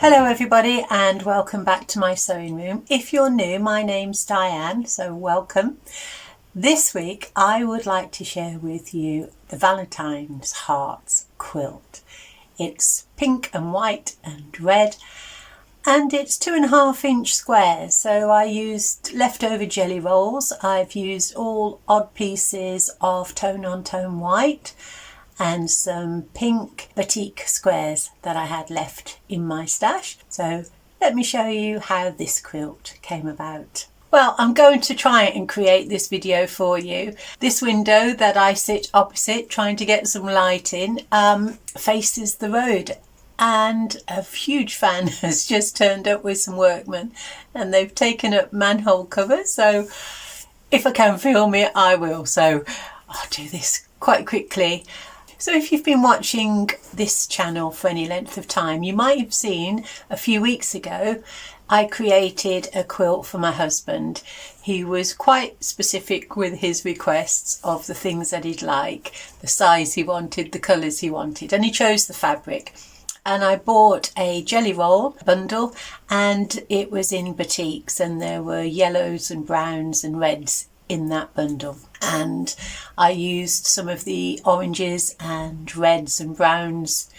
Hello everybody and welcome back to my sewing room. If you're new, my name's Diane, so welcome. This week I would like to share with you the Valentine Heart Quilt. It's pink and white and red and it's 2.5-inch squares, so I used leftover jelly rolls. I've used all odd pieces of tone on tone white and some Pink Batik squares that I had left in my stash. So let me show you how this quilt came about. Well, I'm going to try and create this video for you. This window that I sit opposite trying to get some light in faces the road, and a huge fan has just turned up with some workmen and they've taken up manhole covers. So if I can film it, I will. So I'll do this quite quickly. So if you've been watching this channel for any length of time, you might have seen a few weeks ago I created a quilt for my husband. He was quite specific with his requests of the things that he'd like, the size he wanted, the colours he wanted, and he chose the fabric. And I bought a jelly roll bundle and it was in batiks, and there were yellows and browns and reds in that bundle, and I used some of the oranges and reds and browns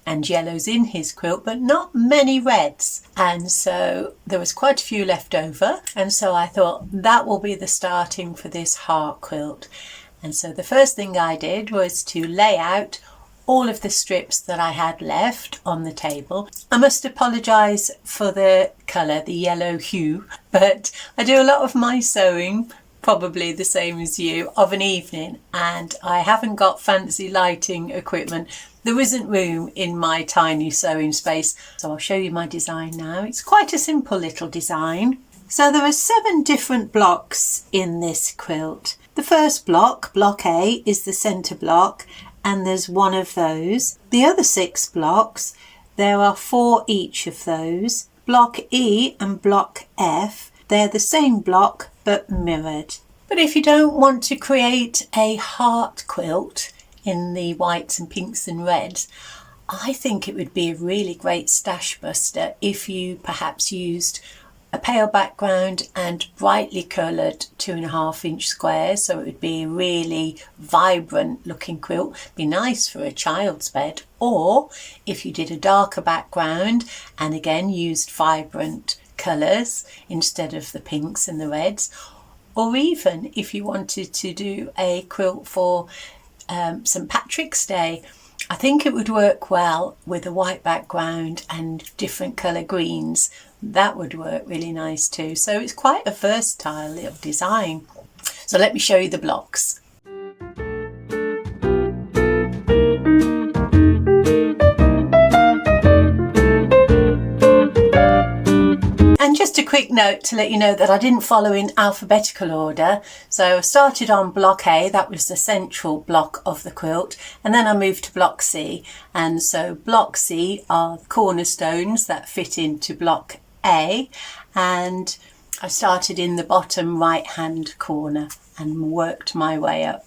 and yellows in his quilt, but not many reds, and so there was quite a few left over, and so I thought that will be the starting for this heart quilt. And so the first thing I did was to lay out all of the strips that I had left on the table. I must apologise for the colour, the yellow hue, but I do a lot of my sewing probably the same as you of an evening, and I haven't got fancy lighting equipment. There isn't room in my tiny sewing space, so I'll show you my design now. It's quite a simple little design. So there are 7 different blocks in this quilt. The first block, block A, is the centre block, and there's 1 of those. The other 6 blocks, there are 4 each of those. Block E and block F, they're the same block but mirrored. But if you don't want to create a heart quilt in the whites and pinks and reds, I think it would be a really great stash buster if you perhaps used a pale background and brightly coloured 2.5-inch squares, so it would be a really vibrant looking quilt. Be nice for a child's bed. Or if you did a darker background and again used vibrant colours instead of the pinks and the reds, or even if you wanted to do a quilt for St. Patrick's Day, I think it would work well with a white background and different colour greens. That would work really nice too. So it's quite a versatile little design. So let me show you the blocks. And just a quick note to let you know that I didn't follow in alphabetical order. So I started on block A, that was the central block of the quilt, and then I moved to block C. And so block C are cornerstones that fit into block A, and I started in the bottom right hand corner and worked my way up.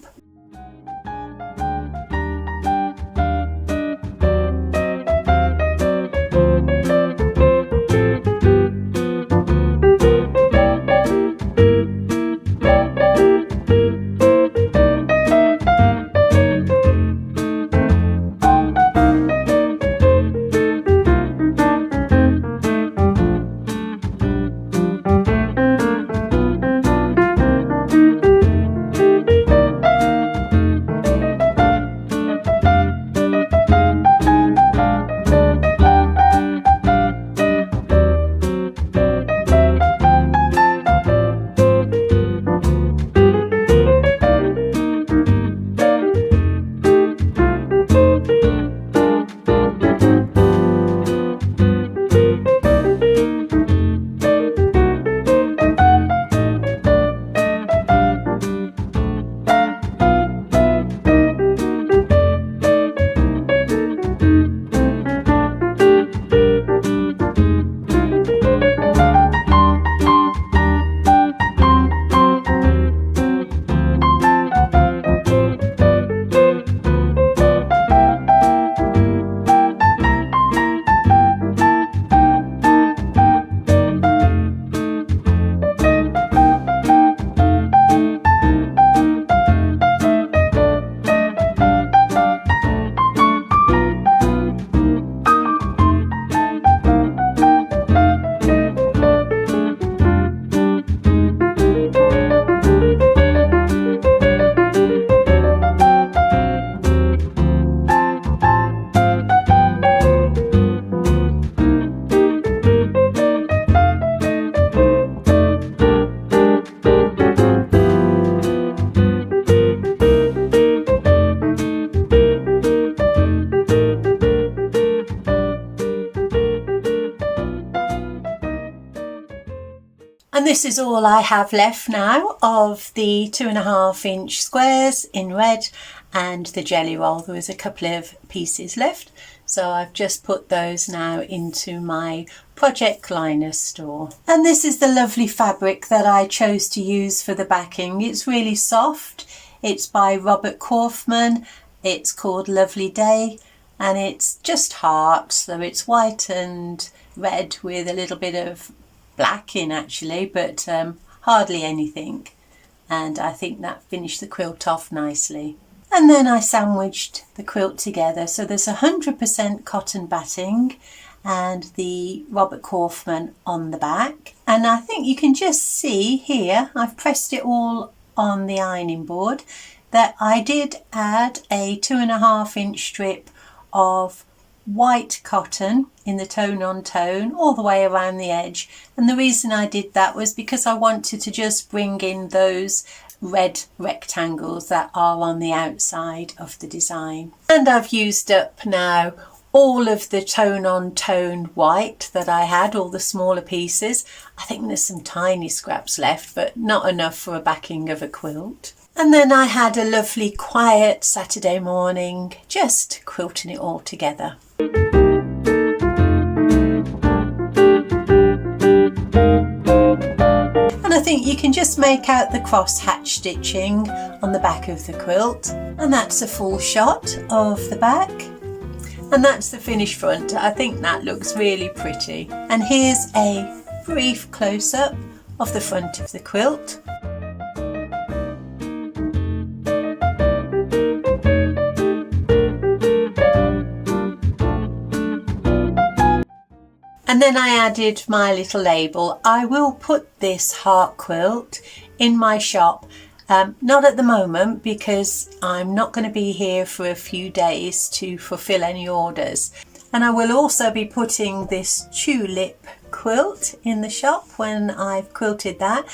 And this is all I have left now of the 2.5-inch squares in red and the jelly roll. There was a couple of pieces left, so I've just put those now into my Project Liner store. And this is the lovely fabric that I chose to use for the backing. It's really soft. It's by Robert Kaufman. It's called Lovely Day, and it's just hearts, so it's white and red with a little bit of black in actually, but hardly anything. And I think that finished the quilt off nicely. And then I sandwiched the quilt together. So there's 100% cotton batting and the Robert Kaufman on the back. And I think you can just see here, I've pressed it all on the ironing board, that I did add a 2.5-inch strip of white cotton in the tone on tone all the way around the edge. And the reason I did that was because I wanted to just bring in those red rectangles that are on the outside of the design. And I've used up now all of the tone on tone white that I had, all the smaller pieces. I think there's some tiny scraps left, but not enough for a backing of a quilt. And then I had a lovely quiet Saturday morning just quilting it all together. And I think you can just make out the cross hatch stitching on the back of the quilt. And that's a full shot of the back. And that's the finished front. I think that looks really pretty. And here's a brief close-up of the front of the quilt. And then I added my little label. I will put this heart quilt in my shop, not at the moment because I'm not going to be here for a few days to fulfill any orders. And I will also be putting this tulip quilt in the shop when I've quilted that.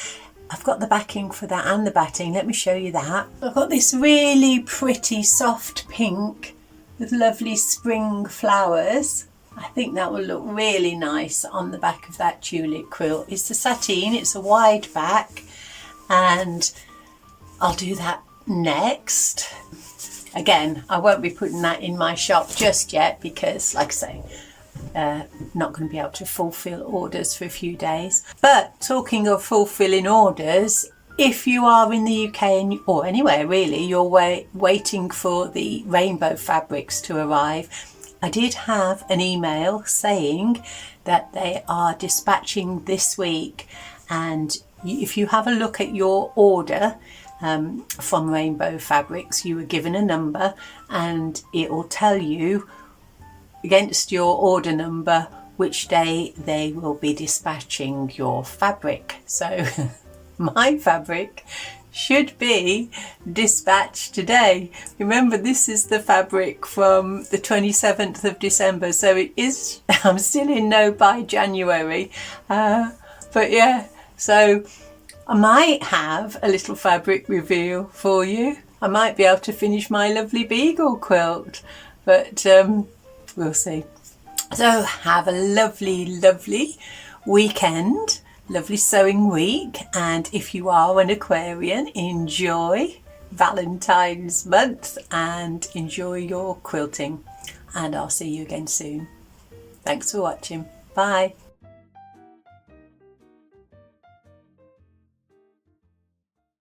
I've got the backing for that and the batting. Let me show you that. I've got this really pretty soft pink with lovely spring flowers. I think that will look really nice on the back of that tulip quilt. It's the sateen, it's a wide back, and I'll do that next. Again, I won't be putting that in my shop just yet because, like I say, not going to be able to fulfill orders for a few days. But talking of fulfilling orders, if you are in the UK or anywhere really, you're waiting for the rainbow fabrics to arrive, I did have an email saying that they are dispatching this week, and if you have a look at your order from Rainbow Fabrics, you were given a number and it will tell you against your order number which day they will be dispatching your fabric. So my fabric should be dispatched today. Remember, this is the fabric from the 27th of December, so it is, I'm still in no by January, but yeah, so I might have a little fabric reveal for you. I might be able to finish my lovely beagle quilt, but we'll see. So have a lovely weekend, lovely sewing week, and if you are an Aquarian, enjoy Valentine's month and enjoy your quilting, and I'll see you again soon. Thanks for watching. Bye.